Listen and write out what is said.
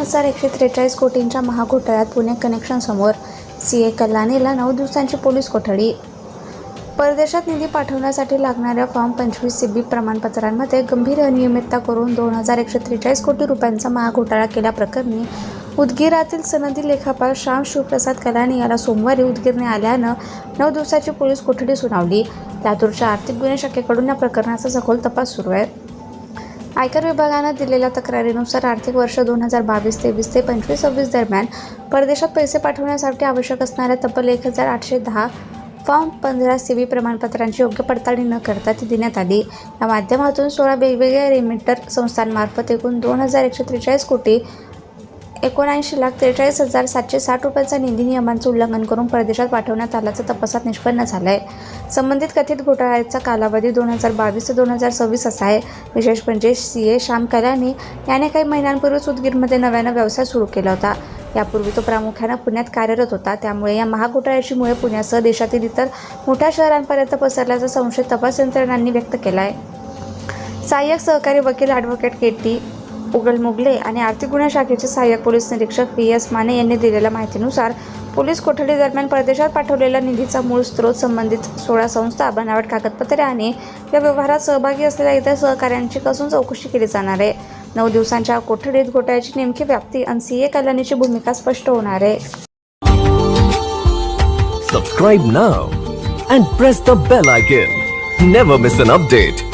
2,143 कोटींच्या महाघोटाळ्यात Pune connection समोर, CA कल्याणीला 9 दिवसांची police कोठडी. परदेशात निधी पाठवण्यासाठी लागणाऱ्या फॉर्म 25 CB प्रमाणपत्रांमध्ये गंभीर अनियमितता करून 2,143 कोटी रुपयांचा महाघोटाळा केल्याप्रकरणी उदगीरातील सनदी लेखापाल श्याम शिवप्रसाद कल्याणी याला सोमवारी उदगीर न्यायालयानं 9 दिवसाची पोलीस कोठडी सुनावली. लातूरच्या आर्थिक गुन्हे शाखेकडून या प्रकरणाचा सखोल तपास सुरू आहे. आयकर विभागानं दिलेल्या तक्रारीनुसार आर्थिक वर्ष 2022-23 ते 25-26 दरम्यान परदेशात पैसे पाठवण्यासाठी आवश्यक असणाऱ्या तब्बल 1,810 फॉर्म 15 CB प्रमाणपत्रांची योग्य पडताळणी न करता ती देण्यात आली. या माध्यमातून 16 वेगवेगळ्या रेमिटर संस्थांमार्फत एकूण 2,143 कोटी 79,43,760 रुपयांचा निधी नियमांचं उल्लंघन करून परदेशात पाठवण्यात आल्याचं तपासात निष्पन्न झालं आहे. संबंधित कथित घोटाळ्याचा कालावधी 2022 ते 2026 असा आहे. विशेष म्हणजे सीए श्याम कल्याणी याने काही महिन्यांपूर्वीच उदगीरमध्ये नव्यानं व्यवसाय सुरू केला होता. यापूर्वी तो प्रामुख्यानं पुण्यात कार्यरत होता. त्यामुळे या महाघोटाळ्याची मुळे पुण्यासह देशातील इतर मोठ्या शहरांपर्यंत पसरल्याचा संशय तपास यंत्रणांनी व्यक्त केला आहे. सहाय्यक सहकारी वकील ॲडव्होकेट KT उगलमुगले आणि आर्थिक गुन्हे शाखेचे सहाय्यक पोलीस निरीक्षक VS माने यांनी दिलेल्या माहितीनुसार पोलीस कोठडी दरम्यान परदेशात पाठवलेल्या निधीचा मूळ स्रोत, संबंधित 16 संस्था, बनावट कागदपत्रे आणि या व्यवहारात सहभागी असलेल्या इतर सहकाऱ्यांची कसून चौकशी केली जाणार आहे. 9 दिवसांच्या कोठडीत घोटाळ्याची नेमकी व्याप्ती आणि सीए कल्याणीची भूमिका स्पष्ट होणार आहे. Subscribe now and press the bell icon. Never miss an update.